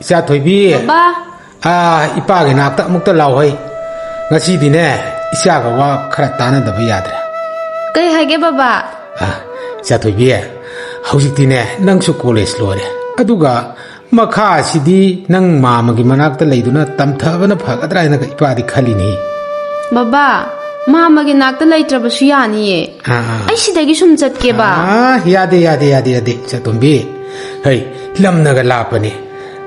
ꯏꯆꯥ ꯊꯣꯏꯕꯤ ꯕꯕꯥ ꯏꯄꯥꯒꯤ ꯅꯥꯛꯇ ꯑꯃꯨꯛꯇ ꯂꯥꯎꯍꯩ ꯉꯁꯤꯗꯤꯅꯦ ꯏꯆꯥꯒ ꯋꯥ ꯈꯔ ꯇꯥꯟꯅꯗꯕ ꯌꯥꯗ꯭ꯔꯦ ꯀꯩ ꯍꯥꯏꯒꯦ ꯕꯕꯥ ꯏꯆꯥ ꯊꯣꯏꯕꯤ ꯍꯧꯖꯤꯛꯇꯤꯅꯦ ꯅꯪꯁꯨ ꯀꯣꯂꯦꯖ ꯂꯣꯏꯔꯦ ꯑꯗꯨꯒ ꯃꯈꯥ ꯑꯁꯤꯗꯤ ꯅꯪ ꯃꯥꯃꯒꯤ ꯃꯅꯥꯛꯇ ꯂꯩꯗꯨꯅ ꯇꯝꯊꯕꯅ ꯐꯒꯗ꯭ꯔꯥ ꯍꯥꯏꯅ ꯏꯄꯥꯗꯤ ꯈꯜꯂꯤꯅꯤ ꯕꯕꯥ ꯃꯥꯃꯒꯤ ꯅꯥꯛꯇ ꯂꯩꯇ꯭ꯔꯕꯁꯨ ꯌꯥꯅꯤꯌꯦ ꯑꯩ ꯁꯤꯗꯒꯤ ꯁꯨꯝ ꯆꯠꯀꯦꯕ ꯌꯥꯗꯦ ꯏꯆꯥꯇꯣꯝꯕꯤ ꯍꯩ ꯂꯝꯅꯒ ꯂꯥꯞꯄꯅꯤ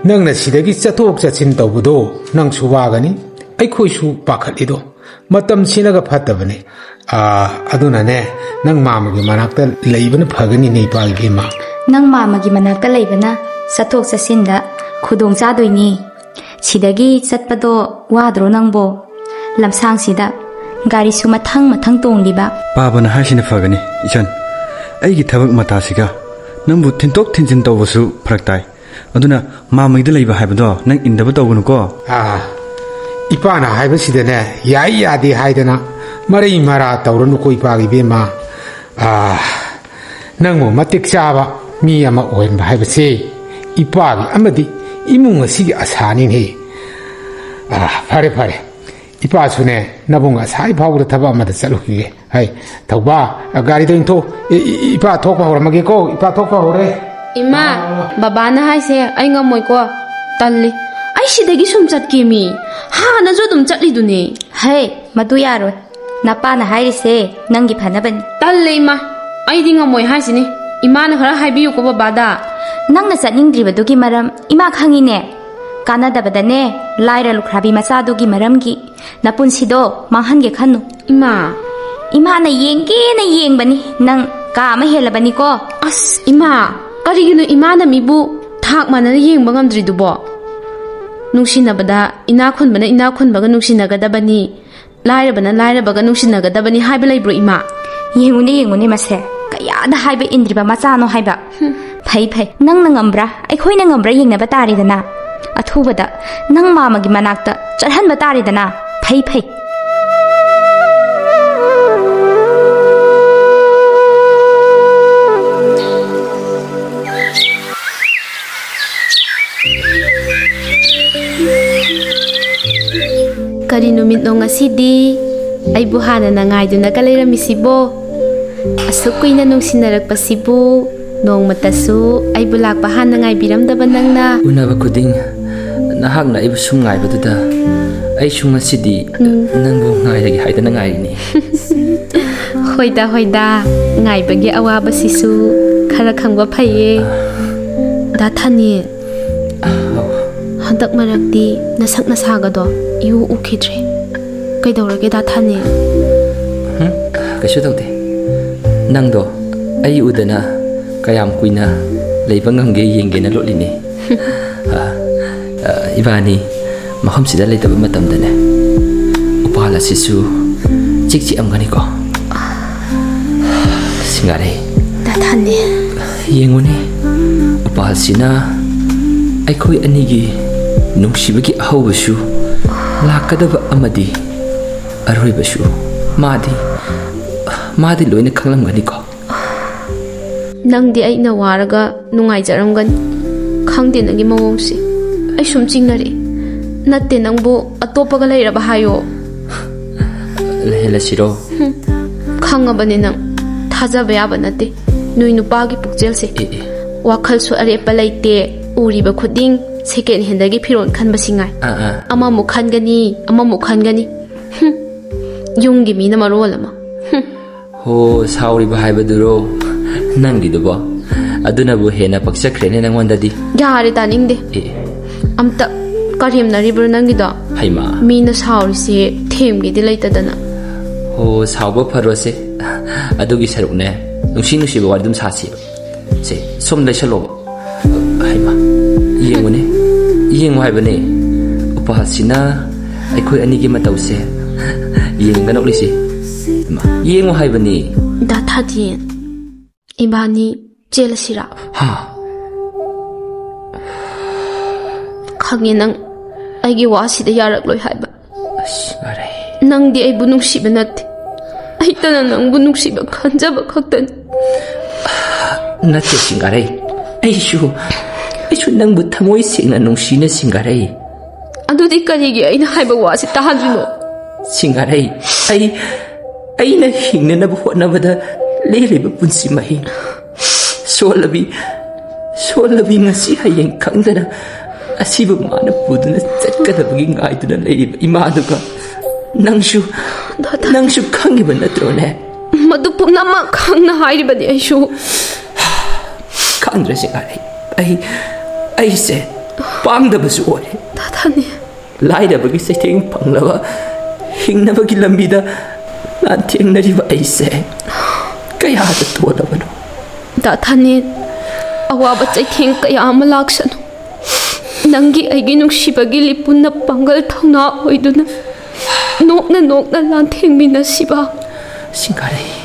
ꯅꯪꯅ ꯁꯤꯗꯒꯤ ꯆꯠꯊꯣꯛ ꯆꯠꯁꯤꯟ ꯇꯧꯕꯗꯣ ꯅꯪꯁꯨ ꯋꯥꯒꯅꯤ ꯑꯩꯈꯣꯏꯁꯨ ꯄꯥꯈꯠꯂꯤꯗꯣ ꯃꯇꯝꯁꯤꯅꯒ ꯐꯠꯇꯕꯅꯤ ꯑꯗꯨꯅꯅꯦ ꯅꯪ ꯃꯥꯃꯒꯤ ꯃꯅꯥꯛꯇ ꯂꯩꯕꯅ ꯐꯒꯅꯤꯅꯦ ꯏꯄꯥꯒꯤ ꯏꯕꯦꯝꯃ ꯅꯪ ꯃꯥꯃꯒꯤ ꯃꯅꯥꯛꯇ ꯂꯩꯕꯅ ꯆꯠꯊꯣꯛ ꯆꯠꯁꯤꯟꯗ ꯈꯨꯗꯣꯡ ꯆꯥꯗꯣꯏꯅꯤ ꯁꯤꯗꯒꯤ ꯆꯠꯄꯗꯣ ꯋꯥꯗ꯭ꯔꯣ ꯅꯪꯕꯣ ꯂꯝꯁꯥꯡꯁꯤꯗ ꯒꯥꯔꯤꯁꯨ ꯃꯊꯪ ꯃꯊꯪ ꯇꯣꯡꯂꯤꯕ ꯄꯥꯕꯅ ꯍꯥꯏꯁꯤꯅ ꯐꯒꯅꯤ ꯏꯆꯟ ꯑꯩꯒꯤ ꯊꯕꯛ ꯃꯇꯥꯁꯤꯒ ꯅꯪꯕꯨ ꯊꯤꯟꯇꯣꯛ ꯊꯤꯟꯖꯤꯟ ꯇꯧꯕꯁꯨ ꯐꯔꯛ ꯇꯥꯏ ꯑꯗꯨꯅ ꯃꯥꯃꯩꯗ ꯂꯩꯕ ꯍꯥꯏꯕꯗꯣ ꯅꯪ ꯏꯟꯗꯕ ꯇꯧꯒꯅꯨꯀꯣ ꯏꯄꯥꯅ ꯍꯥꯏꯕꯁꯤꯗꯅꯦ ꯌꯥꯏ ꯌꯥꯗꯦ ꯍꯥꯏꯗꯅ ꯃꯔꯩ ꯃꯔꯥ ꯇꯧꯔꯅꯨꯀꯣ ꯏꯄꯥꯒꯤ ꯏꯕꯦꯝꯃ ꯅꯪꯕꯨ ꯃꯇꯤꯛ ꯆꯥꯕ ꯃꯤ ꯑꯃ ꯑꯣꯏꯍꯟꯕ ꯍꯥꯏꯕꯁꯤ ꯏꯄꯥꯒꯤ ꯑꯃꯗꯤ ꯏꯃꯨꯡ ꯑꯁꯤꯒꯤ ꯑꯁꯥꯅꯤꯅꯦ ꯐꯔꯦ ꯏꯄꯥꯁꯨꯅꯦ ꯅꯕꯨꯡ ꯑꯁꯥꯏ ꯐꯥꯎꯕꯗ ꯊꯕꯛ ꯑꯃꯗ ꯆꯠꯂꯨꯈꯤꯒꯦ ꯍꯩ ꯊꯧꯕꯥ ꯒꯥꯔꯤꯗ ꯏꯟꯊꯣꯛ ꯏꯄꯥ ꯊꯣꯛꯄ ꯍꯧꯔꯝꯃꯒꯦꯀꯣ ꯏꯄꯥ ꯊꯣꯛꯄ ꯍꯧꯔꯦ ꯏꯃꯥ ꯕꯕꯥꯅ ꯍꯥꯏꯁꯦ ꯑꯩ ꯉꯝꯃꯣꯏꯀꯣ ꯇꯜꯂꯤ ꯑꯩ ꯁꯤꯗꯒꯤ ꯁꯨꯝ ꯆꯠꯀꯦꯃꯤ ꯍꯥꯟꯅꯁꯨ ꯑꯗꯨꯝ ꯆꯠꯂꯤꯗꯨꯅꯦ ꯍꯩ ꯃꯗꯨ ꯌꯥꯔꯣꯏ ꯅꯄꯥꯅ ꯍꯥꯏꯔꯤꯁꯦ ꯅꯪꯒꯤ ꯐꯅꯕꯅꯤ ꯇꯜꯂꯦ ꯏꯃꯥ ꯑꯩꯗꯤ ꯉꯝꯃꯣꯏ ꯍꯥꯏꯁꯤꯅꯤ ꯏꯃꯥꯅ ꯈꯔ ꯍꯥꯏꯕꯤꯌꯨꯀꯣ ꯕꯕꯥꯗ ꯅꯪꯅ ꯆꯠꯅꯤꯡꯗ꯭ꯔꯤꯕꯗꯨꯒꯤ ꯃꯔꯝ ꯏꯃꯥ ꯈꯪꯉꯤꯅꯦ ꯀꯥꯟꯅꯗꯕꯗꯅꯦ ꯂꯥꯏꯔ ꯂꯨꯈ꯭ꯔꯥꯕꯤ ꯃꯆꯥꯗꯨꯒꯤ ꯃꯔꯝꯒꯤ ꯅꯄꯨꯟꯁꯤꯗꯣ ꯃꯥꯡꯍꯟꯒꯦ ꯈꯟꯅꯨ ꯏꯃꯥꯅ ꯌꯦꯡꯒꯦꯅ ꯌꯦꯡꯕꯅꯤ ꯅꯪ ꯀꯥ ꯑꯃ ꯍꯦꯜꯂꯕꯅꯤꯀꯣ ꯑꯁ ꯏꯃꯥ ꯀꯔꯤꯒꯤꯅꯣ ꯏꯃꯥꯅ ꯃꯤꯕꯨ ꯊꯥꯛ ꯃꯥꯟꯅꯅ ꯌꯦꯡꯕ ꯉꯝꯗ꯭ꯔꯤꯗꯨꯕꯣ ꯅꯨꯡꯁꯤꯅꯕꯗ ꯏꯅꯥꯛ ꯈꯨꯟꯕꯅ ꯏꯅꯥꯛ ꯈꯨꯟꯕꯒ ꯅꯨꯡꯁꯤꯅꯒꯗꯕꯅꯤ ꯂꯥꯏꯔꯕꯅ ꯂꯥꯏꯔꯕꯒ ꯅꯨꯡꯁꯤꯅꯒꯗꯕꯅꯤ ꯍꯥꯏꯕ ꯂꯩꯕ꯭ꯔꯣ ꯏꯃꯥ ꯌꯦꯡꯉꯨꯅꯦ ꯃꯁꯦ ꯀꯌꯥꯗ ꯍꯥꯏꯕ ꯏꯟꯗ꯭ꯔꯤꯕ ꯃꯆꯥꯅോ ꯍꯥꯏꯕ ꯐꯩ ꯅꯪꯅ ꯉꯝꯕ꯭ꯔꯥ ꯑꯩꯈꯣꯏꯅ ꯉꯝꯕ꯭ꯔꯥ ꯌꯦꯡꯅꯕ ꯇꯥꯔꯦꯗꯅ ꯑꯊꯨꯕꯗ ꯅꯪ ꯃꯥꯃꯒꯤ ꯃꯅꯥꯛꯇ ꯆꯠꯍꯟꯕ ꯇꯥꯔꯦꯗꯅ ꯐꯩ ꯀꯔꯤ ꯅꯨꯃꯤꯠꯅꯣ ꯉꯁꯤꯗꯤ ꯑꯩꯕꯨ ꯍꯥꯟꯅꯅ ꯉꯥꯏꯗꯨꯅꯒ ꯂꯩꯔꯝꯃꯤꯁꯤꯕꯣ ꯑꯁꯨꯛ ꯀꯨꯏꯅ ꯅꯨꯡꯁꯤꯅꯔꯛꯄꯁꯤꯕꯨ ꯅꯣꯡꯃꯇꯁꯨ ꯑꯩꯕꯨ ꯂꯥꯛꯄ ꯍꯥꯟꯅ ꯉꯥꯏꯕꯤꯔꯝꯗꯕ ꯅꯪꯅ ꯎꯅꯕ ꯈꯨꯗꯤꯡ ꯅꯍꯥꯛꯅ ꯑꯩꯕꯨ ꯁꯨꯝ ꯉꯥꯏꯕꯗꯨꯗ ꯑꯩꯁꯨ ꯉꯁꯤꯗꯤ ꯅꯪꯕꯨ ꯉꯥꯏꯔꯒꯦ ꯍꯥꯏꯗꯅ ꯉꯥꯏꯔꯤꯅꯤ ꯍꯣꯏꯗ ꯉꯥꯏꯕꯒꯤ ꯑꯋꯥꯕꯁꯤꯁꯨ ꯈꯔ ꯈꯪꯕ ꯐꯩꯌꯦ ꯗꯥꯊꯅꯤ ꯍꯟꯗꯛ ꯃꯔꯛꯇꯤ ꯅꯁꯛ ꯅꯁꯥꯒꯗꯣ ꯏꯎ ꯎꯈꯤꯗ꯭ꯔꯦ ꯀꯩꯗꯧꯔꯒꯦ ꯗꯥꯊꯅꯤ ꯀꯩꯁꯨ ꯇꯧꯗꯦ ꯅꯪꯗꯣ ꯑꯩ ꯎꯗꯅ ꯀꯌꯥꯝ ꯀꯨꯏꯅ ꯂꯩꯕ ꯉꯝꯒꯦ ꯌꯦꯡꯒꯦꯅ ꯂꯣꯠꯂꯤꯅꯤ 이바니 마음씨다 레이다 맞담다네 우파라 시수 찍찍암가니까 싱가레 다타네 예งู니 우파시나 아이코이 아니기 농시베기 아우버슈 라카다바 아마디 아로이버슈 마디 로이네 캉람가니까 ꯅꯪꯗꯤ ꯑꯩꯅ ꯋꯥꯔꯒ ꯅꯨꯡꯉꯥꯏꯖꯔꯝꯒꯅꯤ ꯈꯪꯗꯦ ꯅꯪꯒꯤ ꯃꯑꯣꯡꯁꯤ ꯑꯩ ꯁꯨꯝ ꯆꯤꯡꯅꯔꯦ ꯅꯠꯇꯦ ꯅꯪꯕꯨ ꯑꯇꯣꯞꯄꯒ ꯂꯩꯔꯕ ꯍꯥꯏꯌꯣ ꯂꯩꯍꯜꯂꯁꯤꯔꯣ ꯈꯪꯉꯕꯅꯤ ꯅꯪ ꯊꯥꯖꯕ ꯌꯥꯕ ꯅꯠꯇꯦ ꯅꯣꯏ ꯅꯨꯄꯥꯒꯤ ꯄꯨꯛꯆꯦꯜꯁꯦ ꯋꯥꯈꯜꯁꯨ ꯑꯔꯦꯞꯄ ꯂꯩꯇꯦ ꯎꯔꯤꯕ ꯈꯨꯗꯤꯡ ꯁꯦꯀꯦꯟ ꯍꯦꯟꯗꯒꯤ ꯐꯤꯔꯣꯜ ꯈꯟꯕꯁꯤ ꯉꯥꯏ ꯑꯃꯃꯨꯛ ꯈꯟꯒꯅꯤ ꯌꯨꯝꯒꯤ ꯃꯤꯅ ꯃꯔꯣꯜ ꯑꯃ ꯍꯣ ꯁꯥꯎꯔꯤꯕ ꯍꯥꯏꯕꯗꯨꯔꯣ ꯅꯪꯒꯤꯗꯨꯕꯣ ꯑꯗꯨꯅꯕꯨ ꯍꯦꯟꯅ ꯄꯛꯆꯈ꯭ꯔꯦꯅꯦ ꯅꯪꯉꯣꯟꯗꯗꯤ ꯌꯥꯔꯦ ꯇꯥꯅꯤꯡꯗꯦ ꯑꯝꯇ ꯀꯔꯦꯝꯅꯔꯤꯕ꯭ꯔꯣ ꯅꯪꯒꯤꯗꯣ ꯍꯩꯃꯥ ꯃꯤꯅ ꯁꯥꯎꯔꯤꯁꯦ ꯊꯦꯝꯒꯤꯗꯤ ꯂꯩꯇꯗꯅ ꯍꯣ ꯁꯥꯎꯕ ꯐꯔꯣꯁꯦ ꯑꯗꯨꯒꯤ ꯁꯔꯨꯛꯅꯦ ꯅꯨꯡꯁꯤꯕ ꯋꯥꯔꯤ ꯑꯗꯨꯝ ꯁꯥꯁꯤ ꯁꯦ ꯁꯣꯝ ꯂꯩꯁꯜꯂꯣꯕ ꯍꯩꯃꯥ ꯌꯦꯡꯉꯨ ꯍꯥꯏꯕꯅꯦ ꯎꯄꯥꯜꯁꯤꯅ ꯑꯩꯈꯣꯏ ꯑꯅꯤꯒꯤ ꯃꯇꯧꯁꯦ ꯌꯦꯡꯒ ꯅꯣꯛꯂꯤꯁꯤ ꯌꯦꯡꯉꯨ ꯍꯥꯏꯕꯅꯤ ꯗꯥꯊꯥꯗꯤ 이바니 ꯆꯦꯜꯂꯁꯤꯔꯥ ꯈꯪꯉꯦ ꯅꯪ ꯑꯩꯒꯤ ꯋꯥꯁꯤꯗ ꯌꯥꯔꯛꯂꯣꯏ ꯍꯥꯏꯕ ꯅꯪꯗꯤ ꯑꯩꯕꯨ ꯅꯨꯡꯁꯤꯕ ꯅꯠꯇꯦ ꯑꯩꯇꯅ ꯅꯪꯕꯨ ꯅꯨꯡꯁꯤꯕ ꯈꯟꯖꯕ ꯈꯛꯇꯅꯤ ꯅꯠꯇꯦ ꯁꯤꯡꯒꯥꯔꯩ ꯑꯩꯁꯨ ꯑꯩꯁꯨ ꯅꯪꯕꯨ ꯊꯃꯣꯏ ꯁꯦꯡꯅ ꯅꯨꯡꯁꯤꯅ ꯁꯤꯡꯒꯥꯔꯩ ꯑꯗꯨꯗꯤ ꯀꯔꯤꯒꯤ ꯑꯩꯅ ꯍꯥꯏꯕ ꯋꯥꯁꯤ ꯇꯥꯍꯟꯗ꯭ꯔꯤꯅꯣ ꯁꯤꯡꯒꯥꯔꯩ ꯑꯩꯅ ꯍꯤꯡꯅꯅꯕ ꯍꯣꯠꯅꯕꯗ ꯂꯦꯜꯂꯤꯕ ꯄꯨꯟꯁꯤ ꯃꯍꯤꯡ ꯁꯣꯜꯂꯕꯤ ꯉꯁꯤ ꯍꯌꯦꯡ ꯈꯪꯗꯅ ꯑꯁꯤꯕꯨ ꯃꯥꯅ ꯄꯨꯗꯨꯅ ꯆꯠꯀꯗꯕꯒꯤ ꯉꯥꯏꯗꯨꯅ ꯂꯩꯔꯤꯕ ꯏꯃꯥꯗꯨꯒ ꯅꯪꯁꯨ ꯈꯪꯉꯤꯕ ꯅꯠꯇ꯭ꯔꯣꯅꯦ ꯃꯗꯨ ꯄꯨꯝꯅꯃꯛ ꯈꯪꯅ ꯍꯥꯏꯔꯤꯕꯅꯤ ꯑꯩꯁꯨ ꯈꯪꯗ꯭ꯔꯦ ꯁꯤꯡꯒꯥꯔꯩ ꯑꯩꯁꯦ ꯄꯥꯝꯗꯕꯁꯨ ꯑꯣꯏꯔꯦ ꯗꯥꯗꯥꯅꯤ ꯂꯥꯏꯔꯕꯒꯤ ꯆꯩꯊꯦꯡ ꯐꯪꯂꯕ ꯍꯤꯡꯅꯕꯒꯤ ꯂꯝꯕꯤꯗ ꯂꯥꯟꯊꯦꯡꯅꯔꯤꯕ ꯑꯩꯁꯦ ꯀꯌꯥꯗ ꯇꯣꯜꯂꯕꯅꯣ ꯗꯥꯗꯥꯅꯤ ꯑꯋꯥꯕ ꯆꯩꯊꯦꯡ ꯀꯌా ꯑꯃ ꯂꯥꯛꯁꯅꯨ ꯅꯪꯒꯤ ꯑꯩꯒꯤ ꯅꯨꯡꯁꯤꯕꯒꯤ ꯂꯤꯄꯨꯟꯅ ꯄꯥꯡꯒꯜ ꯊꯧꯅꯥ ꯑꯣꯏꯗꯨꯅ ꯅꯣꯛꯅ ꯂꯥꯟꯊꯦꯡꯃꯤꯟꯅꯁꯤꯕ ꯁꯤꯡꯒꯥꯔꯩ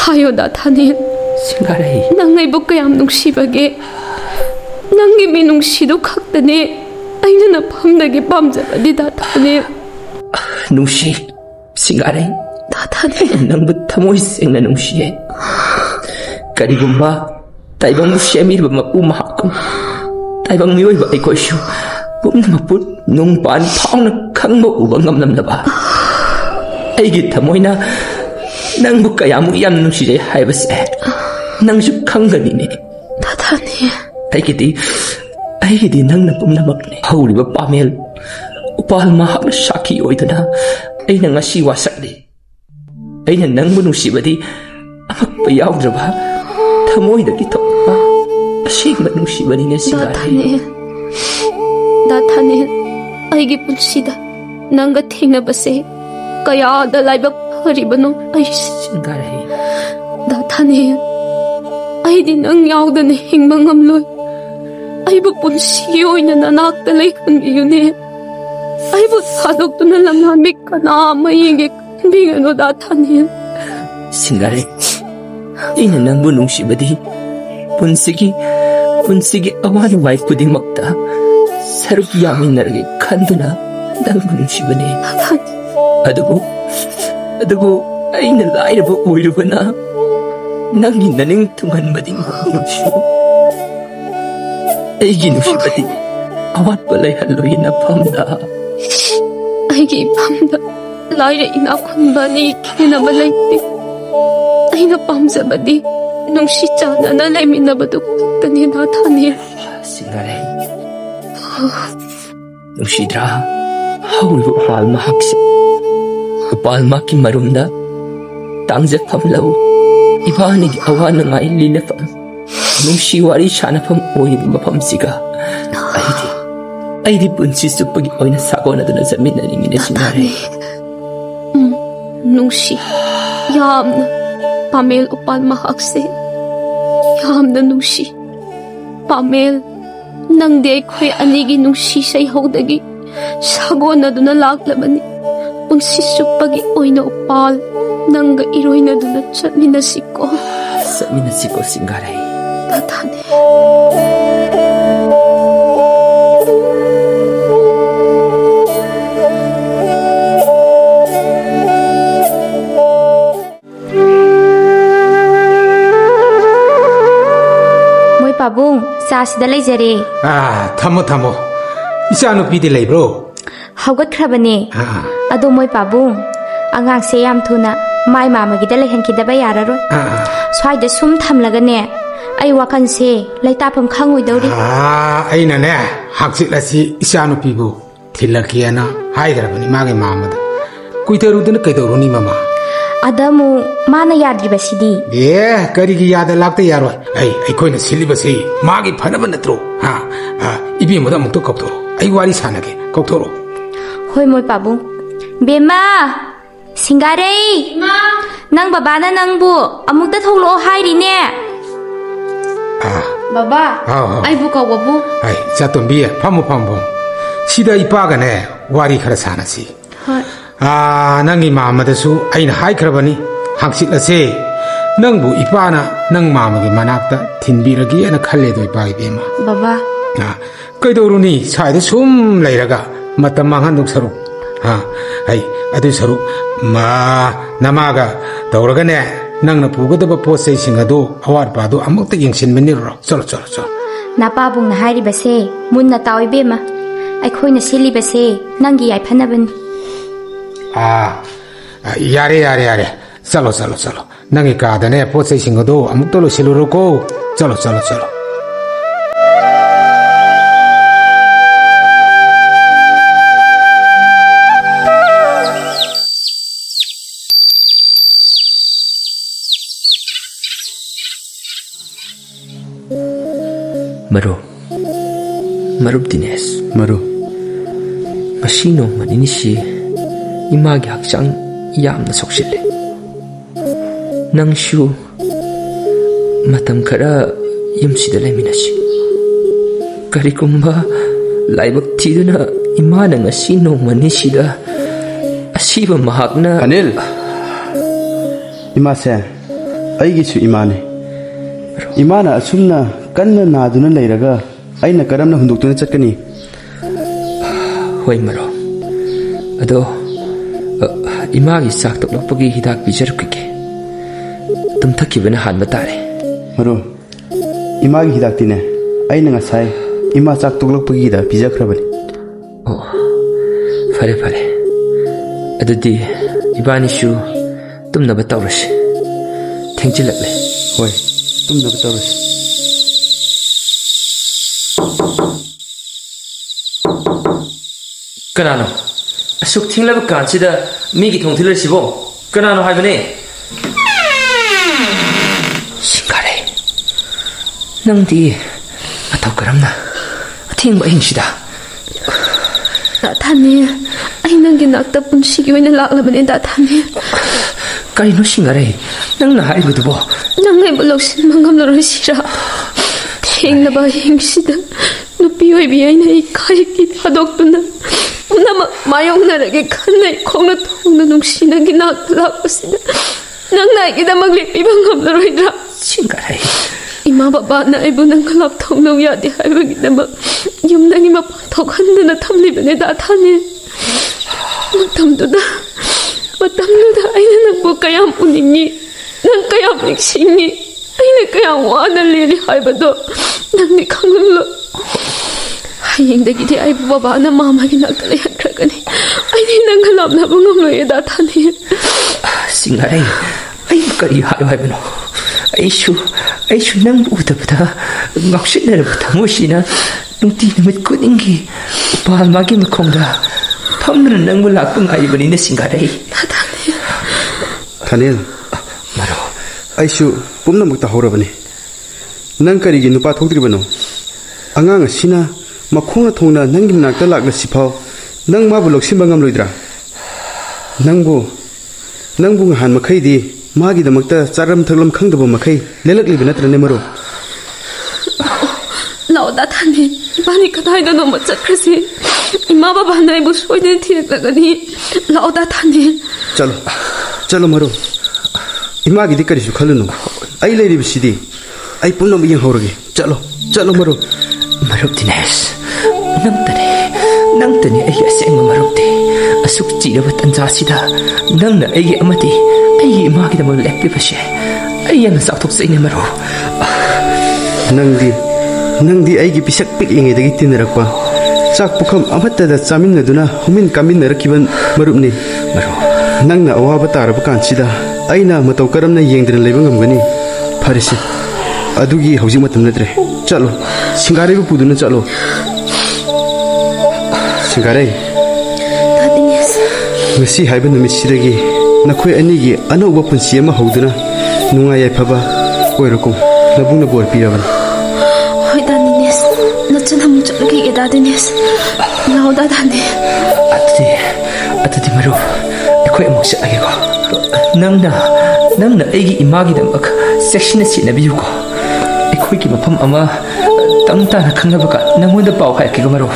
하여 나타낸 싱가레이 낭나이보 그얌 농시바게 낭기 미농시도 각다네 아이누나 밤나게 밤자바니 나타낸 농시 싱가레이 나타낸 낭부터 모이생나 농시에 까리군바 따이방 무시에 미르바 막부 마하군 따이방 미오이바 아이코슈 뿜나마뿌 농반 파우나 강모 우방 남남나바 아이기 타모이나 낭부 까야무 얌 농시제 하이바세 낭수 강가니네 나타니 아이기디 낭나 뿜나막네 하우리바 빠멜 우파할 마하나 샤키 오이드나 아이나 ngasi 와삭리 아이나 낭부 농시바디 아막바 야우드라바 타모이다기 톡바 아시마 농시바니네 시가레 나타낸 아이기 분시다 낭가 탱나바세 까야다 라이바 허리바노 아이씨 싱가레이 나타낸 아이디 낭 야우다네 행방함로이 아이부 분시기 오이나 나낙다 레이큰비유네 아이부 사독도나 람하미 까나 아마이에게 큰비가노 나타낸 싱가레이 이는 낭부 농시바디 분시기 아와는 와이 부딩먹다 새롭게 야민나르게 칸두나 낭부 농시바니 아두고 아이는 라이르바 오이르바나 낭이 나는 퉁한바딩 농시오 아이기 농시바디 아왓발라이 할로이나 팜다 아이기 팜다 라이르 이나콘바니 케나바 레이티 아이나 팜자바디 농시자나나 레미나바도 꾹다니 나타니 싱가레이 농시드라 하울부 활마 학세 우팔마키 마룸다 땅제팜라우 이바니기 아와능아이 리네팜 농시와리 샤나팜 오이부 마팜시가 아이디 분치 쑥박이 오이나 사고나드나 자민나닝이네 싱가레이 농시 얌나 파멜 우팔마 학세 얌나 농시 파멜 낭데 코이 아니기 농시 사이호다기 사고나드나 락라바니 punsi supagi oina upal nangga iroina duna chatminasiko 싱가레이 나타내 Moy pabung sasida leijare thamo ichanupi leibro haugatkrabane ado moy pabung angang se yam thuna mai mama gi da lehan ki da ba yararo swai da sum thamlagane ai wakan se laitapam khangoi dori aina ne haksit lasi ichanupi bu thilakiana haidrabani mage mamada kuiterudana kaidoruni mama adamu mana yadri basidi karigi yada lakta yaro ai koina silibasi mage phanaba natro ibi moda mukto kopto ai wari sanage koptoro hoi moy pabung bema singarei nang baba na nang bu amukta thoklo hairi ne baba ai bu ka wabu ai chatombi phamu sida ipaga ne wari khara sanasi nangi mama da su aina hai khrabani haksit ase nangbu ipana nang mama gi manakta thinbiragi ana khalle doi pai bema baba kaidoruni saida sum leiraga matam mangan duk saru ai adu saru ma namaga tawraga ne nangna pugadaba posai singado awar padu amukta yengsin meniro cholo 나빠봉나 하이리바세 문나 따위베마 아이코이나 실리바세 난기 야이파나바니 야래 살로 낭이 가다네 포세신 것도 아무것도 실루로고 살로 Marup Dines Masino maninishi imagi hakchang yamna sokshile Nangshu matam kara yumsida leminashi Karikumba laibak tiduna imana ngasino manishida asiba mahakna Anil Imase aigisu imane Imana asumna kanna naduna leiraga aina karamna hunduktuna chatkani Hoi maro ado imagi sak toklokpagi hidak bijarukike tumthakibana hanba tare maro imagi hidak tine aina ngasai ima sak toklokpagi da bijakrabani oh fare adudi ibani shu tumnaba tawrashi thengchilatle hoi tumnaba tawrashi Kanano asuk thinglaba kansida migi thongthilal sibo kanano haibane Singare nangdi ataw karamna athingba hingsida Thani ai nangi nakta punsigi oina laklabane da thani Karino Singare nangna haibudubo nangai boloksin mangam loro sira thenglaba hingsida nupi oibi aina ikai ki thadokuna Nama mayong narage kanay kong natong nanungsinang ginaglapasin nang naikita maglipibang hamlaroidra Singare Ima baba na ibo nang kalaptong nang yadi haibang inama yung nang imapagtokan na natamliban ni datani Matamdo na ay na nagbukayam uningi nang kayam niksingi ay na kayang wanan lili haibado nang nikangulo Hayengdagi ay baba na mama ginagdalayan kragani ay ninanggalap na bangamloy datani Singare ay kari haibano ay shu nang butabda ngaksit na butamosina nung tinamit ko ningi upahal magi makongda pamna nang mulakpang aibani na Singare datani Kanil Maro ay shu pumna magtahorabani nang karigi nupa thokdribano angang asina Makhona thongna nangi nakta lakla siphaw nang mabu loksimba ngamloidra nangbu ngahan makhai di magi damakta charam thaglam khangdaba makhai lelakli binatrane maro lauda thani bani kadai da no machakrasi ima baba nai bu soiden thiragani lauda thani chalo maro imagi di karisu khalunu ai leiri bisidi ai punna mi horage chalo maro Marup Dines nangtani ay asengma marupti asuk chiraba tanjasida nangna ay amati ay imagi damol lekpi pashe ay ang saktok sa ina maru nangdi ay gi pisak piklingi dagi tinarakwa sak pukham amatta da chaminaduna humin kaminarakiban marupni maru nangna awaba taraba kansida aina mataw karamna yengdana leiba ngamgani farisi adugi hauji matam natre chalo Singare bu puduna chalo Singare Tadines ngasi haiba numit sidagi nakhoi anigi anauba punsi ama hoduna nunga yaifaba oirokum nabungna bor piraban Hoi Tadines nachan ham chalgi ge Tadines lauda thani atati maru ekoi amok lagi ko nangna egi imagi damak section si nabiyu ko ekoi ki mafam ama tamta na khangabaka nangonda paw khai ki maro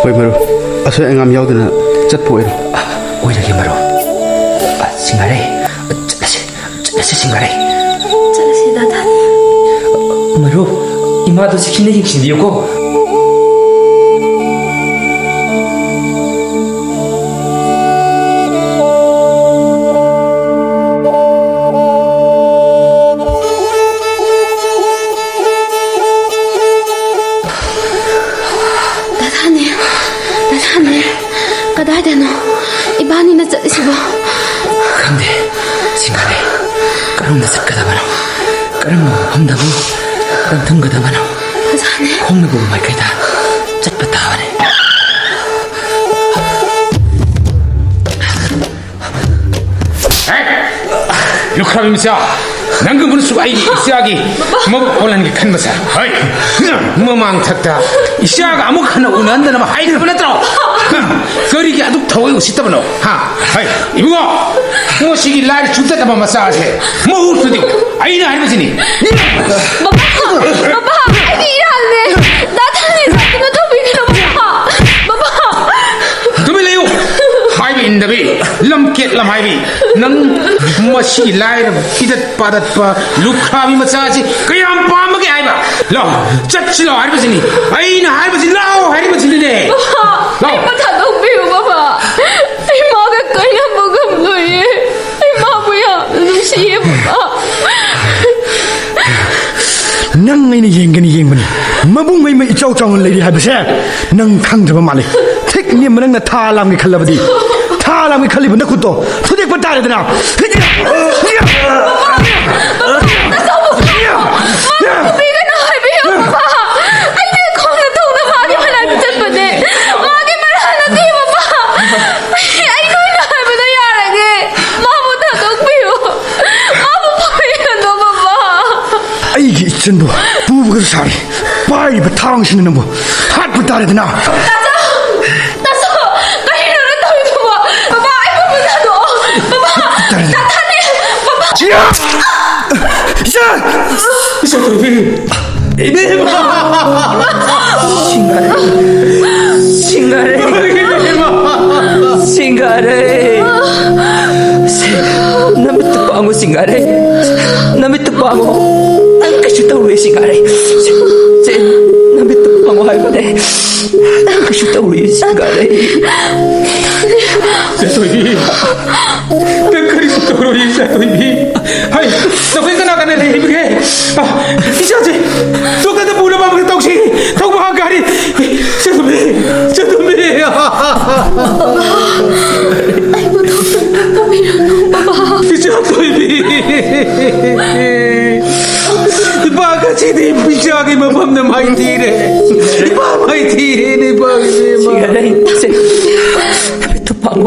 hoi maro aso engam yaudana chatpo ero oiragi maro Singare chalase Singare dada maro imado sikine hingsindiyo ko 싱가레 그럼 늦을까다마노 그럼 험다고 그럼 둥가다마노 콩나고 말까이다 짝바다와네 루크라비미사 낭금은 수아이 이시아기 뭐 올란게 칸마사 하이 뭐망 탔다 이시아가 아무 하나 운한다나 하이 그러더라 거리기 아둑 더워요 싶다보노 하 하이 이부가 무엇이기 라이 죽다다 마사세 뭐 웃으디 아이나 할머니니 Papa, anh nghĩ rằng này, đã thân này sao nó không biết đâu Papa. 그러면 레오 하이비 인다비 럼켓 람 하이비 능 머시 라이르 비닷 바닷바 루크라비 마사지 그냥 밤하게 하이바 라 짜치라 할머니 아이나 할머니 라오 할머니네 Papa, anh có thật không biết Papa. Anh mơ cái cây em vừa cầm người ấy. Anh mơ bây giờ lúc xí Papa. nang ai ni yeng gani yeng bani mabung mai mai chau chau lady ha bese nang khang thaba male thik ni manang na tha lam gi khalabadi tha lam gi khali bana khuto thudek pata re dana Biết cái nói bây giờ Papa. Anh này không là thùng nó phá cái mà làm chân mà nè. Mà cái mà làm là gì Papa. Anh nói mà nó ra là nghe. Mà một thật không biết. Mà một biết đâu Papa. ai gi chen bo bu bu sari pai ba thang sin na bo hat pata re dana Ta sợ. Cái gì nó tôi thôi mà. Papa anh không biết thật đâu. Papa. Ta thân đi. Papa. ya ya 싱가레 남의 뜻방어 싱가레 남의 뜻방어 안 까슈다우에 싱가레 제 남의 뜻방어 할거네 안 까슈다우에 싱가레 세소이비 백그리 속도로 인사도이비 하이 너 회사 나가네 레이비게 이자지 똑같은 물어봐보게 떡시 떡방가리 세소비 세소비 Anh có không biết Papa. 이자도이비 바가지 니 비자기 맘맘나 마이티레 마이티레 바가지 싱가레 남의 뜻방어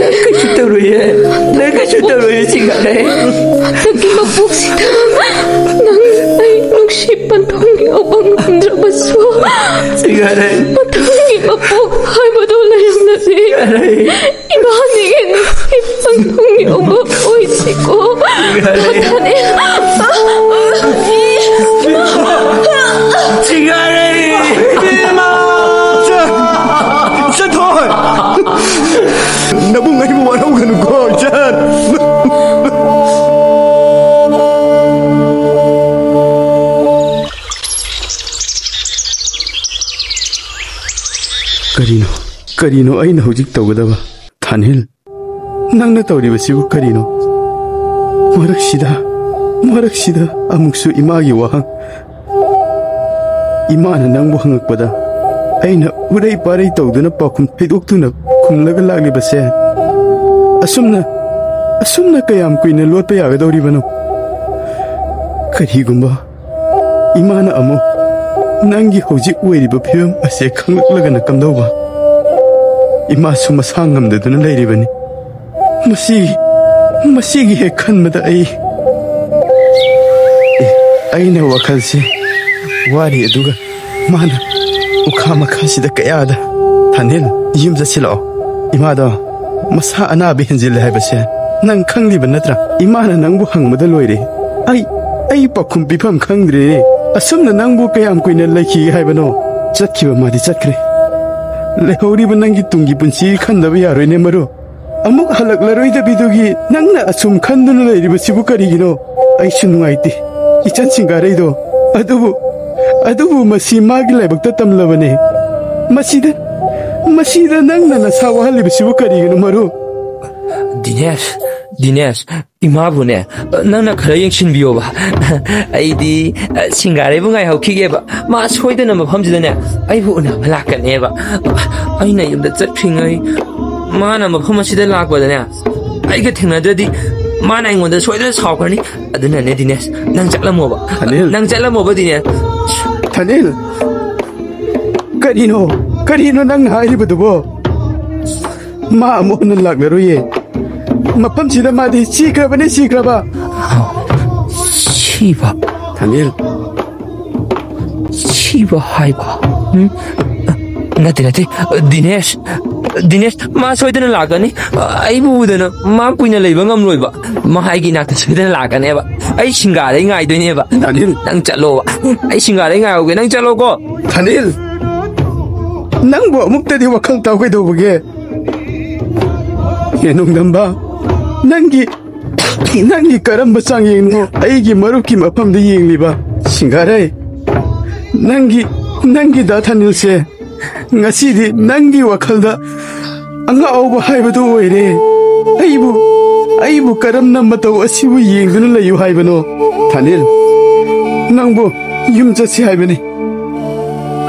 안 까슈다우에 내가 슈다우에 싱가레 Tagi mabuksita. Nang ay nagsipan tongi abang drabaswa. 싱가레 Matongi mapok ay madulayang nasi. Imahanigin nagsipan tongi abang oisiko. Tatani. 싱가레 cha thôi na bu ngai bu wa gan ko chan Karino aina hojik tawgadaba Thanil nangna tawribasibu karino maraksida amuksu imagi wahang imana nangbu hangakpada aina urai parai tawduna pakum haidoktuna khumlaga laglibase asumna kayam kuina lotpa yagadawribano karigumba imana amo nangi hojik oiriba phiyam ase khangaklagana kamdawba ima suma sangam da duna lairibani masigi he khanmada aina wakhalse wari aduga mana ukha makhasida kayada Thanil yum jasilao imada masa anabi henjil haibase nang khangliba natra imana nangbu hangmada loire ai pakhum bifam khangdre asumna nangbu kayam kuina laiki haibano chatkiba madi chatkre lehori nangi tungi punsi khandaba yaroine maru amuk halaklaroi da bidugi nangna asum khanduna lairiba sibu karigino aishu nungaiti ichan singarai do adubu masi magi laibakta tamlabane masida nangna nasa wahaliba sibu karigino maru Dinesh imabuने नंगना खरा यंगसिनबियोबा आइदी सिंगारेबु ngai hokigeba ma soidana mafamjidane aibu una malakkaneba aina yumda chatringai mana mafam asida lakbadane aiga thengnadadi mana ingonda soidana saukhrani aduna ne Dinesh nang chatlamoba Thanil nang chatlamoba Dinesh Thanil karino nang haibudubo ma amon laglaroye mapam sida madi sikraba Shiva Thanil Shiva haiba nate Dinesh ma soidana lagani ai budana ma kuina leiba ngamloiba ma haigi nakta soidana lagane ba ai singare ngai doine ba Thanil nang chalo ai singare ngai oge nang chalo ko Thanil nang bo muktadi wakal taw kai dobage yenung damba nangi karamba sang yengno aigi maruki mapam de yengliba singare nangi da Thanil se ngasidi nangi wakalda anga auba haibadu oire aibu karam namba taw asibu yengduna layu haibano Thanil nangbo yum jasi haibani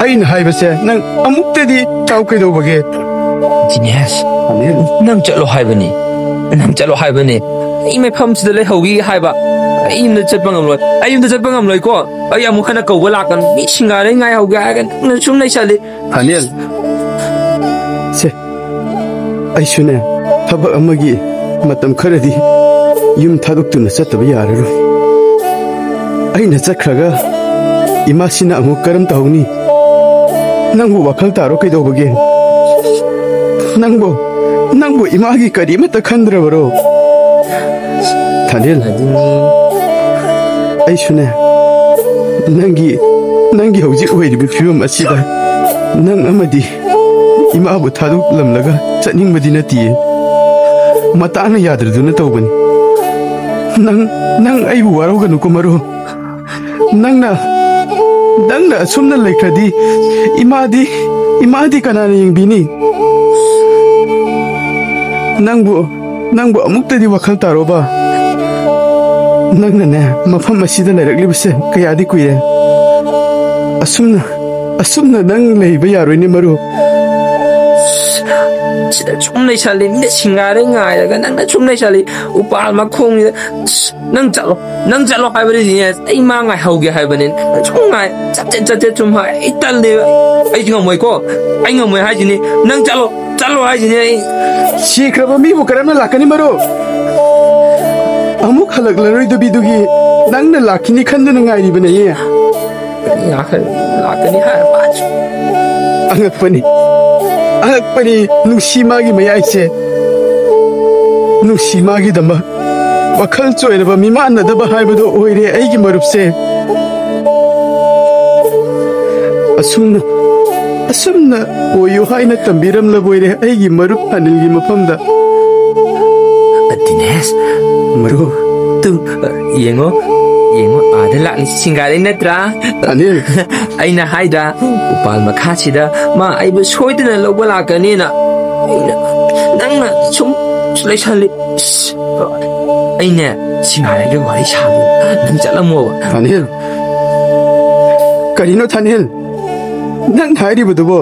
ain haibase nang amuktedi taw kai dobage Dinesh Thanil nang chalo haibani ai mai pham sida lai hogi haiba ai yumda chatpa ngamloi ko ai amu khana kawba lakan mi singare ngai hoga gan na sum nai sale Thanil se aishune thaba amagi matam kharadi yum thaduktuna sataba yararo aina chakhraga imasina amu karam tawni nangbu wakal taro kai dobage nangbu imagi karimata khandrabaro Thanil aishune nangi hojik oiribi fiwam asida nang amadi imabu thaduk lamlaga chatningbadi natiye matana yadraduna tawbani nang aibu waroganu ko maro nangna asumna laikradi imadi kanana yengbini nangbu amuktadi wakal taroba nangna ne mafam asida lairaklibase kayadi kuire asumna nang leiba yaroine maro chum nai sale mi singare ngai daga nang chum nai sale upal ma khong nang chalo haibani Dinesh ai ma ngai hoge haibani chum ngai chat chum hai ital de ai ngamoi ko ai ngamoi haijini nang chalo haijini ai sikraba mi bu karamna lakani maro amuk halaklaroi dugi nangna lakini khanduna ngai bane ye lakani hai bach angakpani nungsimagi mayaise nungsimagi dama wakal choiraba mimana daba haibado oire aigi marupse asumna oyo haina tambiram laboire aigi marup Thanilgi mafamda Dinesh maru tu yengo ada lakni singare natra Thanil aina haida upal makhachida ma aibu soidana logba lakani na nangna chum laisali aina singare ge wari sabu nang chalamo Thanil karino Thanil nang hairibudubo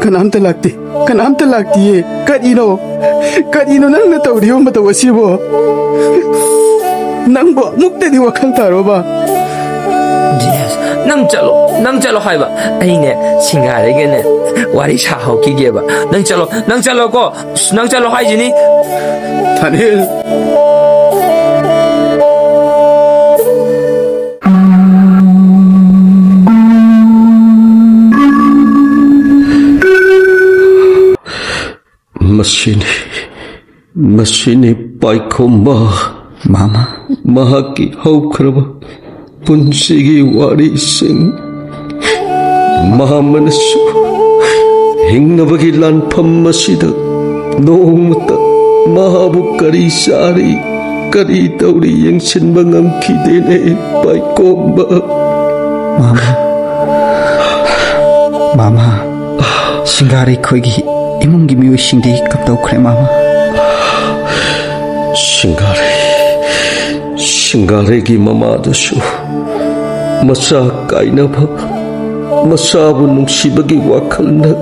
kanamta lakti ye karino nangna tawriyo matawasibo nangbo muktedi wakal taroba Dinesh nang chalo haiba aine singare ge ne wari sa hoki ge ba nang chalo ko nang chalo haijini Thanil Masini paikoma Mama mahaki haukraba punsigi wari sing mahamanasu hingnabagi lanpam masida nongmata mahabu kari sari kari tauri yang sinbangam kidene paikoma Mama singari koigi imungi miwi singdi kaptau kre mama Singgaregi mamadasu masa kainaba masabu nungsibagi wakalna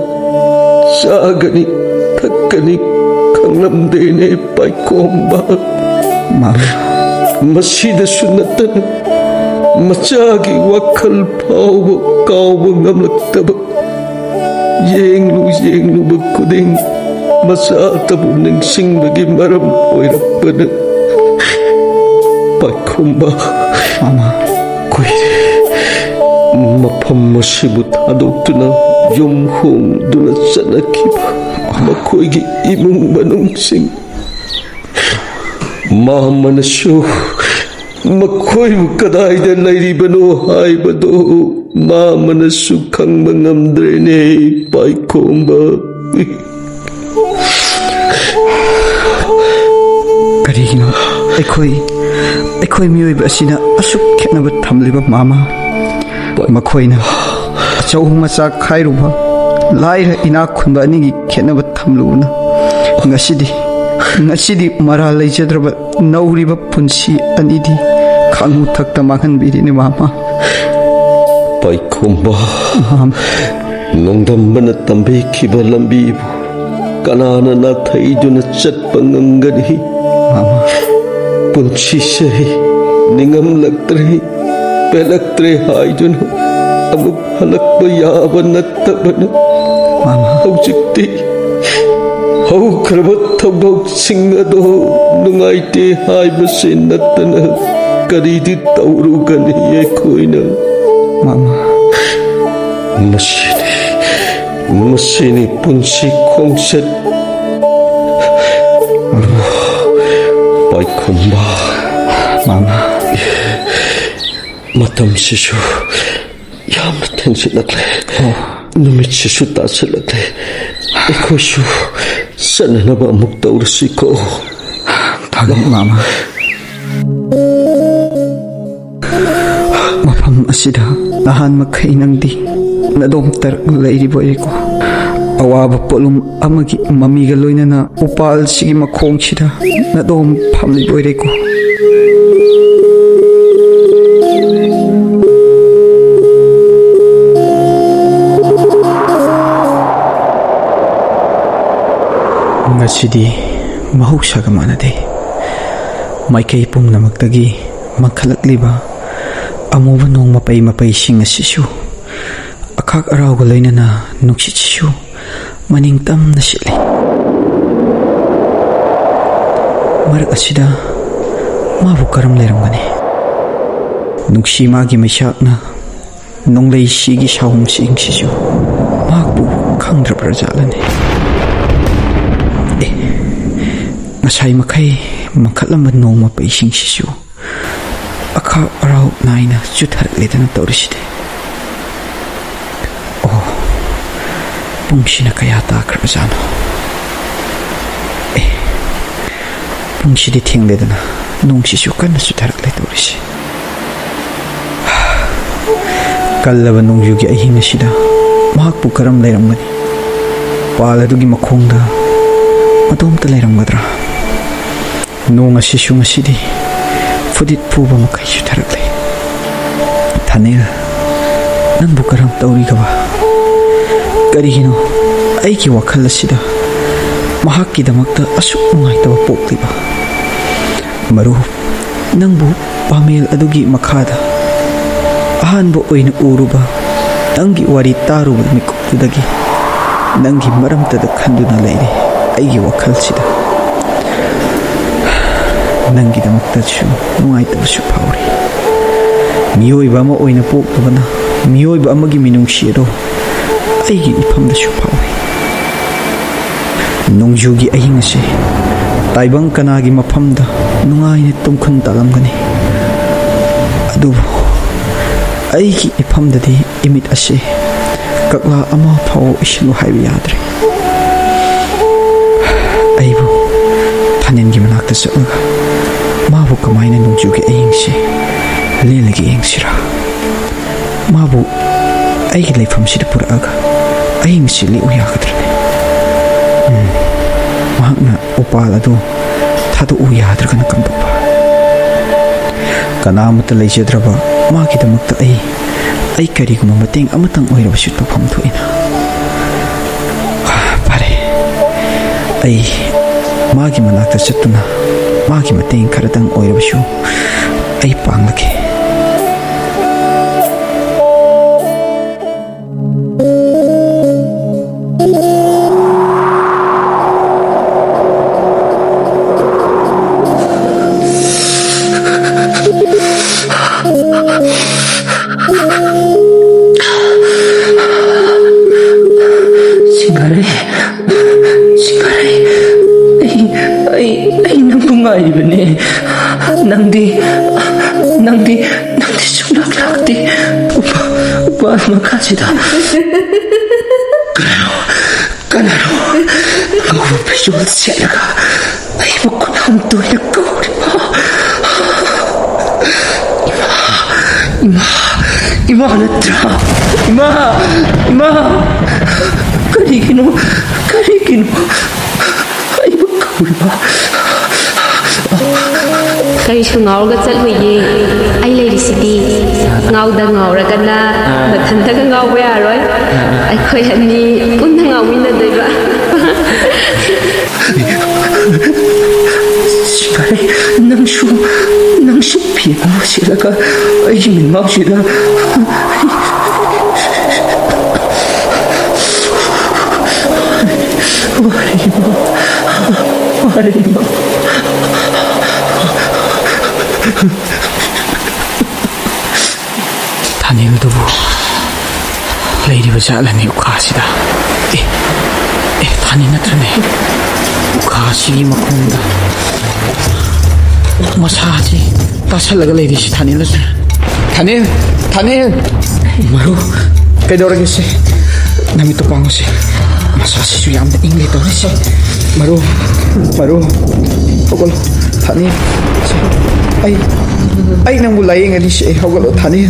sagani takkani ꯈꯪꯂꯝꯗꯦꯅꯦ ꯄꯥꯏꯈꯣꯝꯕ ꯃꯥꯃꯥ ꯃꯁꯤꯗꯁꯨ ꯅꯠꯇꯅ ꯃꯆꯥꯒꯤ ꯋꯥꯈꯜ ꯐꯥꯎꯕ ꯀꯥꯎꯕ ꯉꯝꯂꯛꯇꯕ ꯌꯦꯡꯂꯨꯕ ꯈꯨꯗꯤꯡ ꯃꯆꯥꯇꯕꯨ ꯅꯤꯡꯁꯤꯡꯕꯒꯤ ꯃꯔꯝ ꯑꯣꯏꯔꯛꯄꯅ ꯄꯥꯏꯈꯣꯝꯕ ꯃꯥꯃꯥ ꯀꯨꯏꯔꯦ ꯃꯐꯝ ꯑꯁꯤꯕꯨ ꯊꯥꯗꯣꯛꯇꯨꯅ ꯌꯨꯝ ꯍꯣꯡꯗꯨꯅ ꯆꯠꯅꯈꯤꯕ ꯃꯈꯣꯏꯒꯤ ꯏꯃꯨꯡ ꯃꯅꯨꯡꯁꯤꯡ ꯃꯥꯃꯅꯁꯨ ꯃꯈꯣꯏꯕꯨ ꯀꯗꯥꯏꯗ ꯂꯩꯔꯤꯕꯅꯣ ꯍꯥꯏꯕꯗꯨ ꯃꯥꯃꯅꯁꯨ ꯈꯪꯕ ꯉꯝꯗ꯭ꯔꯦꯅꯦ ꯄꯥꯏꯈꯣꯝꯕ ꯀꯔꯤꯒꯤꯅꯣ ꯑꯩꯈꯣꯏ ꯃꯤꯑꯣꯏꯕ ꯑꯁꯤꯅ ꯑꯁꯨꯛ ꯈꯦꯠꯅꯕ ꯊꯝꯂꯤꯕ ꯃꯥꯃꯥ ꯃꯈꯣꯏꯅ ꯑꯆꯧ ꯃꯆꯥ ꯈꯥꯏꯔꯨꯕ ꯂꯥꯏꯔ ꯏꯅꯥꯛ ꯈꯨꯟꯕ ꯑꯅꯤꯒꯤ ꯈꯦꯠꯅꯕ ꯊꯝꯂꯨꯕꯅ ꯉꯁꯤꯗꯤ ꯃꯔꯥꯜ ꯂꯩꯖꯗ꯭ꯔꯕ ꯅꯧꯔꯤꯕ ꯄꯨꯟꯁꯤ ꯑꯅꯤꯗꯤ ꯈꯥꯡꯉꯨ ꯊꯛꯇ ꯃꯥꯡꯍꯟꯕꯤꯔꯤꯅꯦ ꯃꯥꯃꯥ ꯄꯥꯏꯈꯣꯝꯕ ꯅꯣꯡꯗꯝꯕꯅ ꯇꯝꯕꯤꯈꯤꯕ ꯂꯝꯕꯤꯕꯨ ꯀꯅꯥꯅ ꯅꯥꯊꯩꯗꯨꯅ ꯆꯠꯄ ꯉꯝꯒꯅꯤ ꯃꯥꯃꯥ ꯄꯨꯟꯁꯤꯁꯦ ꯅꯤꯡꯉꯝꯂꯛꯇ꯭ꯔꯦ ꯄꯦꯜꯂꯛꯇ꯭ꯔꯦ ꯍꯥꯏꯗꯨꯅ ꯑꯃꯨꯛ ꯍꯜꯂꯛꯄ ꯌꯥꯕ ꯅꯠꯇꯕꯅ ꯍꯧꯖꯤꯛꯇꯤ ꯍꯧꯈ꯭ꯔꯕ ꯊꯧꯗꯣꯛꯁꯤꯡ ꯑꯗꯣ ꯅꯨꯡꯉꯥꯏꯇꯦ ꯍꯥꯏꯕꯁꯤ ꯅꯠꯇꯅ ꯀꯔꯤꯗꯤ ꯇꯧꯔꯨꯒꯅꯤ ꯑꯩꯈꯣꯏꯅ ꯃꯁꯤꯅꯤ ꯄꯨꯟꯁꯤ ꯈꯣꯡꯆꯠ ꯄꯥꯏꯈꯣꯝꯕ ꯃꯇꯝꯁꯤꯁꯨ ꯌꯥꯝꯅ ꯊꯦꯡꯖꯤꯜꯂꯛꯂꯦ ꯅꯨꯃꯤꯠꯁꯤꯁꯨ ꯇꯥꯁꯤꯜꯂꯛꯂꯦ ꯑꯩꯈꯣꯏꯁꯨ ꯆꯠꯅꯅꯕ ꯑꯃꯨꯛ ꯇꯧꯔꯁꯤꯀꯣ ꯐꯒꯅꯤ ꯃꯥꯃꯥ ꯃꯐꯝ ꯑꯁꯤꯗ ꯅꯍꯥꯟ ꯃꯈꯩ ꯅꯪꯗꯤ ꯅꯗꯣꯝꯇ ꯂꯩꯔꯤꯕ ꯑꯣꯏꯔꯦꯀꯣ ꯑꯋꯥꯕ ꯄꯣꯠꯂꯨꯝ ꯑꯃꯒꯤ ꯃꯃꯤꯒ ꯂꯣꯏꯅꯅ ꯎꯄꯥꯜꯁꯤꯒꯤ ꯃꯈꯣꯡꯁꯤꯗ ꯅꯗꯣꯝ ꯐꯝꯂꯤꯕ ꯑꯣꯏꯔꯦꯀꯣ ꯉꯁꯤꯗꯤ ꯃꯍꯧꯁꯥꯒ ꯃꯥꯟꯅꯗꯦ ꯃꯥꯏꯀꯩ ꯄꯨꯝꯅꯃꯛꯇꯒꯤ ꯃꯪꯈꯠꯂꯛꯂꯤꯕ ꯑꯃꯨꯕ ꯅꯣꯡ ꯃꯄꯩꯁꯤꯡ ꯑꯁꯤꯁꯨ ꯑꯈꯥꯛ ꯑꯔꯥꯎꯒ ꯂꯣꯏꯅꯅ ꯅꯨꯡꯁꯤꯠꯁꯤꯁꯨ ꯃꯅꯤꯡ ꯇꯝꯅ ꯁꯤꯠꯂꯤ ꯃꯔꯛ ꯑꯁꯤꯗ ꯃꯥꯕꯨ ꯀꯔꯝ ꯂꯩꯔꯝꯒꯅꯤ ꯅꯨꯡꯁꯤ ꯃꯥꯒꯤ ꯃꯩꯁꯥꯛꯅ ꯅꯣꯡꯂꯩꯁꯤꯒꯤ ꯁꯥꯎꯍꯨꯝꯁꯤꯡꯁꯤꯁꯨ ꯃꯍꯥꯛꯄꯨ ꯈꯪꯗ꯭ꯔꯕ꯭ꯔꯖꯥꯠꯂꯅꯤ ꯉꯁꯥꯏ ꯃꯈꯩ ꯃꯪꯈꯠꯂꯝꯕ ꯅꯣꯡ ꯃꯄꯩꯁꯤꯡꯁꯤꯁꯨ ꯑꯈꯥꯛ ꯑꯔꯥꯎ ꯅꯥꯏꯅ ꯆꯨꯊꯔꯛꯂꯦꯗꯅ ꯇꯧꯔꯤꯁꯤꯗꯤ ꯑꯣ ꯄꯨꯡꯁꯤꯅ ꯀꯌꯥ ꯇꯥꯈ꯭ꯔꯕꯖꯥꯠꯅꯣ ꯄꯨꯡꯁꯤꯗꯤ ꯊꯦꯡꯂꯦꯗꯅ ꯅꯣꯡꯁꯤꯁꯨ ꯀꯟꯅ ꯆꯨꯊꯔꯛꯂꯦ ꯇꯧꯔꯤꯁꯤ ꯀꯜꯂꯕ ꯅꯣꯡꯖꯨꯒꯤ ꯑꯍꯤꯡ ꯑꯁꯤꯗ ꯃꯍꯥꯛꯄꯨ ꯀꯔꯝ ꯂꯩꯔꯝꯒꯅꯤ ꯄꯥꯜ ꯑꯗꯨꯒꯤ ꯃꯈꯣꯡꯗ ꯃꯇꯣꯝꯇ ꯂꯩꯔꯝꯒꯗ꯭ꯔꯥ ꯅꯣꯡ ꯑꯁꯤꯁꯨ ꯉꯁꯤꯗꯤ ꯐꯨꯗꯤꯠ ꯐꯨꯕ ꯃꯈꯩ ꯆꯨꯊꯔꯛꯂꯦ ꯊꯥꯅꯦꯜ ꯅꯪꯕꯨ ꯀꯔꯝ ꯇꯧꯔꯤꯒꯕ ꯀꯔꯤꯒꯤꯅꯣ ꯑꯩꯒꯤ ꯋꯥꯈꯜ ꯑꯁꯤꯗ ꯃꯍꯥꯛꯀꯤꯗꯃꯛꯇ ꯑꯁꯨꯛ ꯅꯨꯡꯉꯥꯏꯇꯕ ꯄꯣꯛꯂꯤꯕ ꯃꯔꯨꯞ ꯅꯪꯕꯨ ꯄꯥꯃꯦꯜ ꯑꯗꯨꯒꯤ ꯃꯈꯥꯗ ꯑꯍꯥꯟꯕ ꯑꯣꯏꯅ ꯎꯔꯨꯕ ꯅꯪꯒꯤ ꯋꯥꯔꯤ ꯇꯥꯔꯨꯕ ꯃꯤꯀꯨꯞꯇꯨꯗꯒꯤ ꯅꯪꯒꯤ ꯃꯔꯝꯇꯗ ꯈꯟꯗꯨꯅ ꯂꯩꯔꯤ ꯑꯩꯒꯤ ꯋꯥꯈꯜꯁꯤꯗ ꯅꯪꯒꯤꯗꯃꯛꯇꯁꯨ ꯅꯨꯡꯉꯥꯏꯇꯕꯁꯨ ꯐꯥꯎꯔꯤ ꯃꯤꯑꯣꯏꯕ ꯑꯃ ꯑꯣꯏꯅ ꯄꯣꯛꯂꯨꯕꯅ ꯃꯤꯑꯣꯏꯕ ꯑꯃꯒꯤ ꯃꯤꯅꯨꯡꯁꯤ ꯑꯗꯣ ꯑꯩꯒꯤ ꯏꯐꯝꯗꯁꯨ ꯐꯥꯎꯔꯤ ꯅꯣꯡꯖꯨꯒꯤ ꯑꯍꯤꯡ ꯑꯁꯤ ꯇꯥꯏꯕꯪ ꯀꯅꯥꯒꯤ ꯃꯐꯝꯗ ꯅꯨꯡꯉꯥꯏꯅ ꯇꯨꯝꯈꯨꯟ ꯇꯥꯂꯝꯒꯅꯤ ꯑꯗꯨꯕꯨ ꯑꯩꯒꯤ ꯏꯐꯝꯗꯗꯤ ꯏꯃꯤꯠ ꯑꯁꯤ ꯀꯛꯂꯥ ꯑꯃ ꯐꯥꯎ ꯏꯁꯤꯜꯂꯨ ꯍꯥꯏꯕ ꯌꯥꯗ꯭ꯔꯦ ꯑꯩꯕꯨ ꯊꯥꯅꯦꯟꯒꯤ ꯃꯅꯥꯛꯇ ꯆꯠꯂꯒ ꯃꯥꯕꯨ ꯀꯃꯥꯏꯅ ꯅꯣꯡꯖꯨꯒꯤ ꯑꯍꯤꯡꯁꯤ ꯂꯦꯜꯂꯒ ꯌꯦꯡꯁꯤꯔꯥ ꯃꯥꯕꯨ ꯑꯩꯒꯤ ꯂꯩꯐꯝꯁꯤꯗ ꯄꯨꯔꯛꯑꯒ ꯑꯍꯤꯡꯁꯤ ꯂꯦꯛꯎ ꯌꯥꯒꯗ꯭ꯔꯅꯦ ꯃꯍꯥꯛꯅ ꯎꯄꯥꯜ ꯑꯗꯨ ꯊꯥꯗꯣꯛꯎ ꯌꯥꯗ꯭ꯔꯒꯅ ꯀꯝꯗꯧꯕ ꯀꯅꯥꯃꯠꯇ ꯂꯩꯖꯗ꯭ꯔꯕ ꯃꯥꯒꯤꯗꯃꯛꯇ ꯑꯩ ꯀꯔꯤꯒꯨꯝꯕ ꯃꯇꯦꯡ ꯑꯃꯇꯪ ꯑꯣꯏꯔꯕꯁꯨ ꯇꯧꯐꯝ ꯊꯣꯛꯏꯅ ꯐꯔꯦ 마기 만나다 쳤구나 마기 맞대인 가르당 오이러시오 아이 빵하게 낭디 중락락디 오빠 막하지다 그래요 까나로 너무 배우는 세라가 이복군 한도에 꺼리마 이마 하나더라 이마 가리기노 이복 꺼리마 ꯀꯔꯤꯁꯨ ꯉꯥꯎꯔꯒ ꯆꯠꯂꯣꯏꯌꯦ ꯑꯩ ꯂꯩꯔꯤꯁꯤꯗꯤ ꯉꯥꯎꯗ ꯉꯥꯎꯔꯒꯅ ꯃꯊꯟꯇꯒ ꯉꯥꯎꯕ ꯌꯥꯔꯣꯏ ꯑꯩꯈꯣꯏ ꯑꯅꯤ ꯄꯨꯟꯅ ꯉꯥꯎꯃꯤꯟꯅꯗꯣꯏꯕ 시발에 낭수 비행하시다가 이 민망시다 말이마 다니엘도 레이리브 잘라니 우카시다 다니나 들네 우카시기 막공다 마사지 따살라가 레이리시 다니엘스 다니엘 마루 그대로겠지 남이 또 방어시 마사시주 얌다 잉리 떠리시 마루 오걸 다니엘 ay nang mulai ngadi si hawalo thani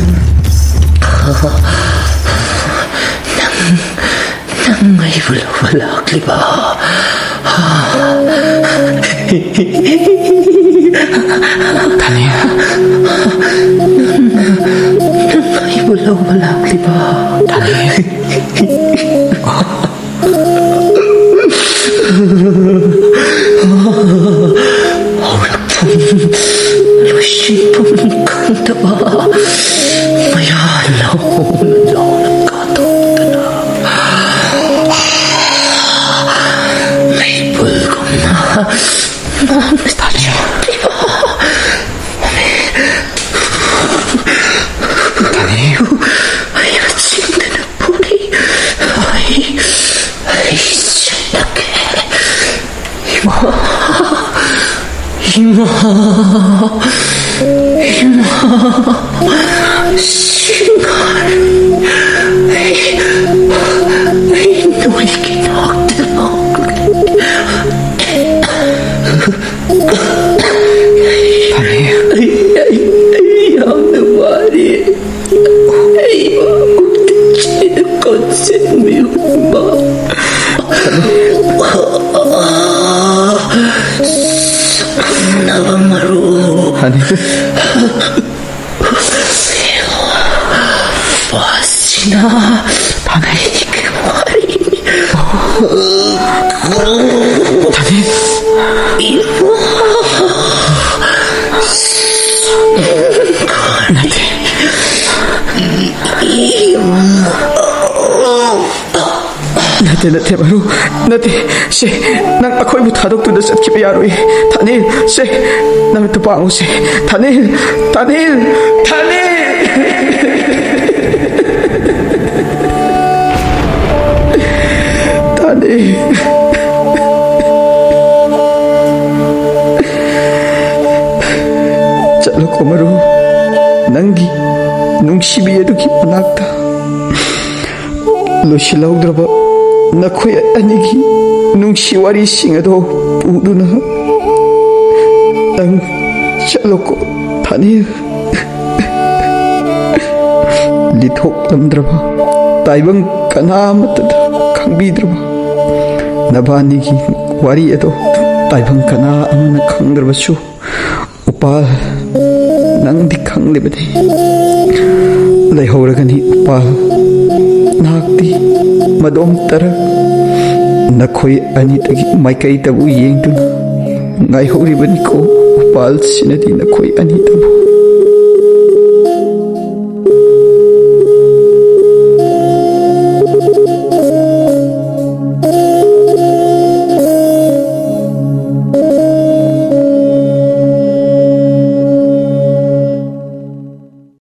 nang ay bulak liba thani nang ay bulak liba thani 루시품 강다와 마야 나오는 가도드나 메이플검나 다니야 다니요 아야 침대는 뿌리 아이 신나게 이마 신갈 노리긴 어때먹 다니 양는 말이 어떻게 건생 미움마 나방마루 아니 와시나 방아이게 말이니 다니 나한테 바로 나한테 난 아코이부 다독도다 satkiba yaroy 다니엘 나한테 또 방어시 다니엘 잘라고 마루 낭기 뭉시비에두기 만났다 로실라우드라바 나코야 아니기 뭉시와리 싱어도 부두나 낭 잘라고 다니엘 리톡 남드라바 따이방 까나마따다 강비드라바 나바니기 와리에도 따이방 까나 아무나 강드라바슈 오빠 낭디 강리바데 레호라가니 오빠 나학디 마돔 따라 나코이 아니다기 마이카이 타부 이행두나 ngaihoribani ko upal sinadi na koi ani tabu